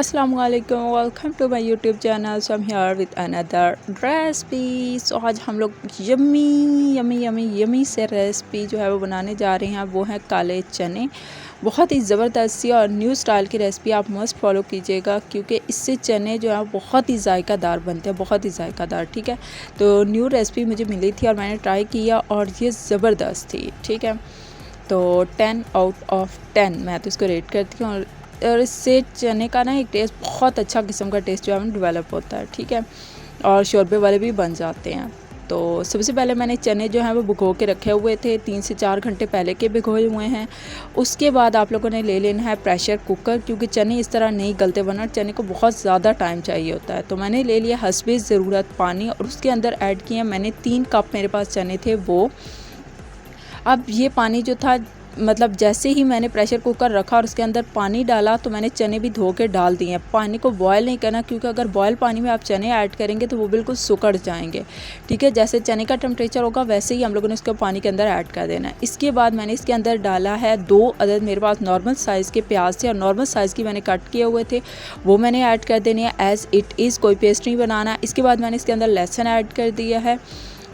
अस्सलामुअलैकुम, welcome to my YouTube channel. So I'm here with another recipe. So आज हम लोग यमी से रेसिपी जो है वो बनाने जा रहे हैं। वो है काले चने। बहुत ही ज़बरदस्त सी और न्यू स्टाइल की रेसिपी, आप मस्ट फॉलो कीजिएगा क्योंकि इससे चने जो है बहुत ही जायकादार बनते हैं, बहुत ही जायकादार। ठीक है, तो न्यू रेसिपी मुझे मिली थी और मैंने ट्राई किया और ये ज़बरदस्त थी। ठीक है, तो 10 आउट ऑफ 10 मैं तो इसको रेट करती हूँ। और इससे चने का ना एक टेस्ट, बहुत अच्छा किस्म का टेस्ट जो है डेवलप होता है। ठीक है, और शोरबे वाले भी बन जाते हैं। तो सबसे पहले मैंने चने जो हैं वो भिगो के रखे हुए थे, 3 से 4 घंटे पहले के भिगोए हुए हैं। उसके बाद आप लोगों ने ले लेना है प्रेशर कुकर, क्योंकि चने इस तरह नहीं गलते, वरना चने को बहुत ज़्यादा टाइम चाहिए होता है। तो मैंने ले लिया हस्बे ज़रूरत पानी और उसके अंदर ऐड किया मैंने 3 कप, मेरे पास चने थे वो। अब ये पानी जो था, मतलब जैसे ही मैंने प्रेशर कुकर रखा और उसके अंदर पानी डाला तो मैंने चने भी धो के डाल दिए। पानी को बॉयल नहीं करना, क्योंकि अगर बॉयल पानी में आप चने ऐड करेंगे तो वो बिल्कुल सुकड़ जाएंगे। ठीक है, जैसे चने का टेम्परेचर होगा वैसे ही हम लोगों ने उसको पानी के अंदर ऐड कर देना है। इसके बाद मैंने इसके अंदर डाला है 2 अदद मेरे पास नॉर्मल साइज़ के प्याज थे और नॉर्मल साइज़ की मैंने कट किए हुए थे, वो मैंने ऐड कर देने हैं एज़ इट इज़, कोई पेस्ट नहीं बनाना। इसके बाद मैंने इसके अंदर लहसुन ऐड कर दिया है,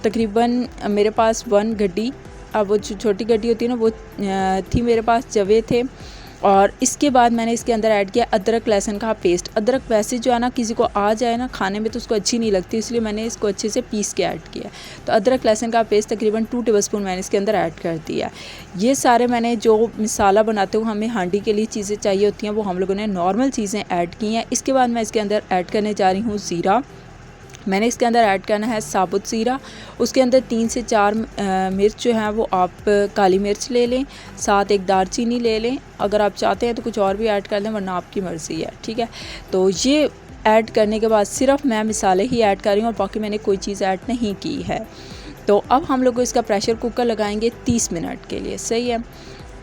तकरीबन मेरे पास 1 गड्डी, अब वो जो छोटी गड्डी होती है ना वो थी मेरे पास, जवे थे। और इसके बाद मैंने इसके अंदर ऐड किया अदरक लहसुन का पेस्ट। अदरक वैसे जो है ना किसी को आ जाए ना खाने में तो उसको अच्छी नहीं लगती, इसलिए मैंने इसको अच्छे से पीस के ऐड किया। तो अदरक लहसुन का पेस्ट तकरीबन 2 टेबलस्पून मैंने इसके अंदर ऐड कर दिया। ये सारे मैंने जो मसाला बनाते हुए हमें हांडी के लिए चीज़ें चाहिए होती हैं वो हम लोगों ने नॉर्मल चीज़ें ऐड की हैं। इसके बाद मैं इसके अंदर ऐड करने जा रही हूँ ज़ीरा। मैंने इसके अंदर ऐड करना है साबुत ज़ीरा। उसके अंदर 3 से 4 मिर्च जो है वो आप काली मिर्च ले लें, साथ एक दालचीनी ले लें। अगर आप चाहते हैं तो कुछ और भी ऐड कर लें, वरना आपकी मर्ज़ी है। ठीक है, तो ये ऐड करने के बाद सिर्फ मैं मसाले ही ऐड कर रही हूँ और बाकी मैंने कोई चीज़ ऐड नहीं की है। तो अब हम लोग इसका प्रेशर कुकर लगाएंगे 30 मिनट के लिए। सही है,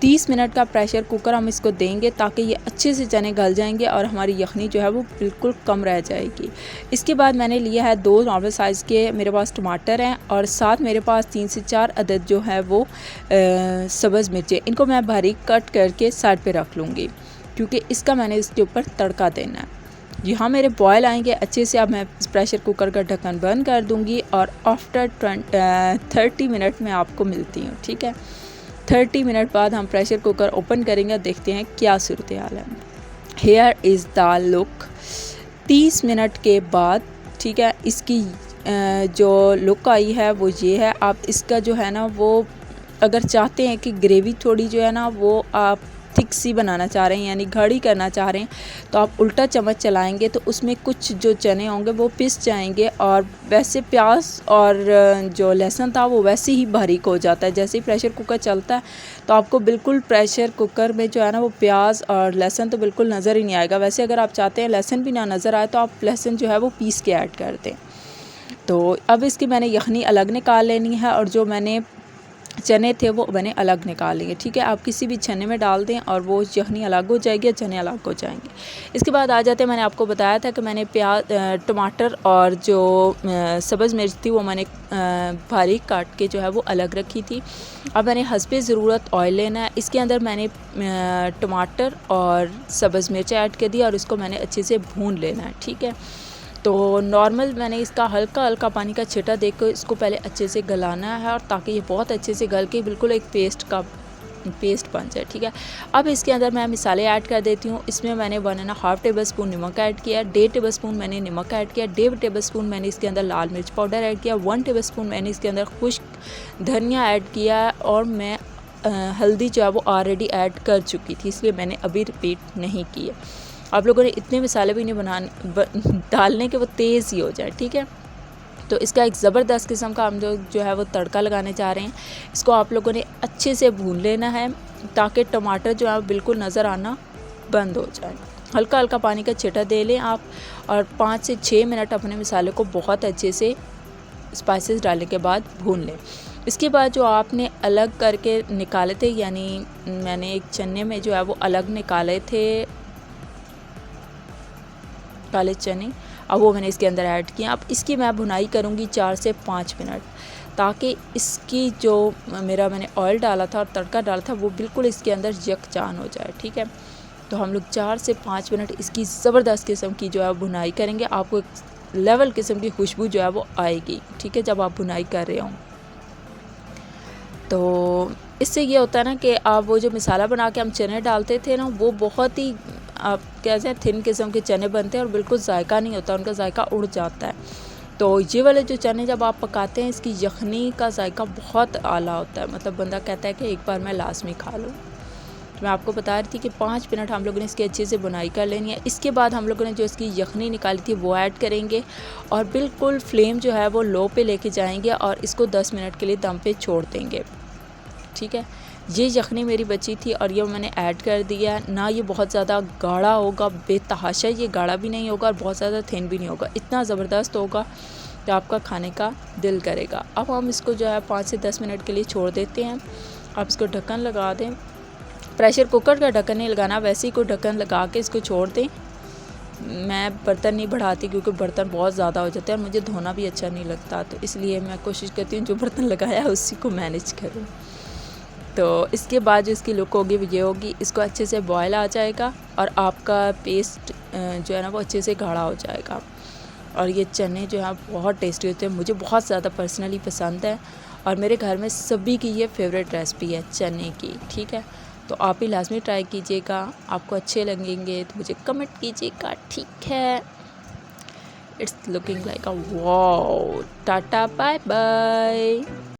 30 मिनट का प्रेशर कुकर हम इसको देंगे ताकि ये अच्छे से चने गल जाएंगे और हमारी यखनी जो है वो बिल्कुल कम रह जाएगी। इसके बाद मैंने लिया है 2 नॉर्मल साइज़ के मेरे पास टमाटर हैं और साथ मेरे पास 3 से 4 अदद जो है वो सब्ज़ मिर्चें। इनको मैं बारीक कट करके साइड पे रख लूँगी, क्योंकि इसका मैंने इसके ऊपर तड़का देना है। यहाँ मेरे बॉयल आएंगे अच्छे से। अब मैं प्रेशर कुकर का ढक्कन बंद कर दूँगी और आफ्टर 30 मिनट में आपको मिलती हूँ। ठीक है, 30 मिनट बाद हम प्रेशर कुकर ओपन करेंगे, देखते हैं क्या सूरत हाल है। Here is the look 30 minute के बाद। ठीक है, इसकी जो लुक आई है वो ये है। आप इसका जो है ना वो, अगर चाहते हैं कि ग्रेवी थोड़ी जो है ना वो आप थिक सी बनाना चाह रहे हैं, यानी गाढ़ी करना चाह रहे हैं, तो आप उल्टा चम्मच चलाएंगे तो उसमें कुछ जो चने होंगे वो पिस जाएंगे और वैसे प्याज और जो लहसुन था वो वैसे ही बारीक हो जाता है। जैसे ही प्रेशर कुकर चलता है तो आपको बिल्कुल प्रेशर कुकर में जो है ना वो प्याज और लहसुन तो बिल्कुल नज़र ही नहीं आएगा। वैसे अगर आप चाहते हैं लहसुन भी ना नज़र आए तो आप लहसुन जो है वो पीस के ऐड कर दें। तो अब इसकी मैंने यखनी अलग निकाल लेनी है और जो मैंने चने थे वो मैंने अलग निकाल लिए। ठीक है, आप किसी भी चने में डाल दें और वो यखनी अलग हो जाएगी, चने अलग हो जाएंगे। इसके बाद आ जाते हैं, मैंने आपको बताया था कि मैंने प्याज, टमाटर और जो सब्ज़ मिर्च थी वो मैंने बारीक काट के जो है वो अलग रखी थी। अब मैंने हस्बे ज़रूरत ऑयल लेना है। इसके अंदर मैंने टमाटर और सब्ज़ मिर्च ऐड कर दिया और इसको मैंने अच्छे से भून लेना है। ठीक है, तो नॉर्मल मैंने इसका हल्का हल्का पानी का छिटा देकर इसको पहले अच्छे से गलाना है, और ताकि ये बहुत अच्छे से गल के बिल्कुल एक पेस्ट बन जाए। ठीक है, अब इसके अंदर मैं मसाले ऐड कर देती हूँ। इसमें मैंने 1.5 टेबलस्पून नमक ऐड किया, 1.5 टेबलस्पून मैंने नमक ऐड किया, 1.5 टेबलस्पून मैंने इसके अंदर लाल मिर्च पाउडर ऐड किया, 1 टेबलस्पून मैंने इसके अंदर खुश्क धनिया ऐड किया और मैं हल्दी जो है वो ऑलरेडी ऐड कर चुकी थी, इसलिए मैंने अभी रिपीट नहीं किया। आप लोगों ने इतने मसाले भी नहीं डालने के वो तेज़ ही हो जाए। ठीक है, तो इसका एक ज़बरदस्त किस्म का हम जो है वो तड़का लगाने जा रहे हैं। इसको आप लोगों ने अच्छे से भून लेना है ताकि टमाटर जो है बिल्कुल नज़र आना बंद हो जाए। हल्का हल्का पानी का छिटा दे लें आप और 5 से 6 मिनट अपने मसाले को बहुत अच्छे से स्पाइसेस डालने के बाद भून लें। इसके बाद जो आपने अलग करके निकाले थे, यानी मैंने एक चने में जो है वो अलग निकाले थे काले चने, अब वो मैंने इसके अंदर ऐड किया। अब इसकी मैं भुनाई करूँगी 4 से 5 मिनट, ताकि इसकी जो मैंने ऑयल डाला था और तड़का डाला था वो बिल्कुल इसके अंदर यकजान हो जाए। ठीक है, तो तो हम लोग 4 से 5 मिनट इसकी ज़बरदस्त किस्म की जो है भुनाई करेंगे। आपको एक लेवल किस्म की खुशबू जो है वो आएगी, ठीक है, जब आप भुनाई कर रहे हो। तो इससे ये होता है ना कि आप वो जो मसाला बना के हम चने डालते थे ना, वो बहुत ही आप कैसे थिन किस्म के चने बनते हैं और बिल्कुल जायका नहीं होता, उनका जायका उड़ जाता है। तो ये वाले जो चने जब आप पकाते हैं, इसकी यखनी का जायका बहुत आला होता है, मतलब बंदा कहता है कि एक बार मैं लाजमी खा लूँ। तो मैं आपको बता रही थी कि 5 मिनट हम लोगों ने इसकी अच्छे से बुनाई कर लेनी है। इसके बाद हम लोगों ने जो इसकी यखनी निकाली थी वो ऐड करेंगे और बिल्कुल फ्लेम जो है वो लो पे लेके जाएंगे और इसको 10 मिनट के लिए दम पे छोड़ देंगे, ठीक है। ये यखनी मेरी बची थी और ये मैंने ऐड कर दिया। ना ये बहुत ज़्यादा गाढ़ा होगा, बेतहाशा ये गाढ़ा भी नहीं होगा और बहुत ज़्यादा थिन भी नहीं होगा, इतना ज़बरदस्त होगा तो आपका खाने का दिल करेगा। अब हम इसको जो है 5 से 10 मिनट के लिए छोड़ देते हैं। आप इसको ढक्कन लगा दें, प्रेशर कुकर का ढक्कन नहीं लगाना, वैसे ही कोई ढक्कन लगा के इसको छोड़ दें। मैं बर्तन नहीं बढ़ाती क्योंकि बर्तन बहुत ज़्यादा हो जाते हैं और मुझे धोना भी अच्छा नहीं लगता, तो इसलिए मैं कोशिश करती हूँ जो बर्तन लगाया है उसी को मैनेज करूँ। तो इसके बाद जो इसकी लुक होगी वो ये होगी, इसको अच्छे से बॉयल आ जाएगा और आपका पेस्ट जो है ना वो अच्छे से गाढ़ा हो जाएगा। और ये चने जो है बहुत टेस्टी होते हैं, मुझे बहुत ज़्यादा पर्सनली पसंद है और मेरे घर में सभी की ये फेवरेट रेसिपी है चने की, ठीक है। तो आप भी लाजमी ट्राई कीजिएगा, आपको अच्छे लगेंगे तो मुझे कमेंट कीजिएगा, ठीक है। It's looking like a wow. Tata bye bye.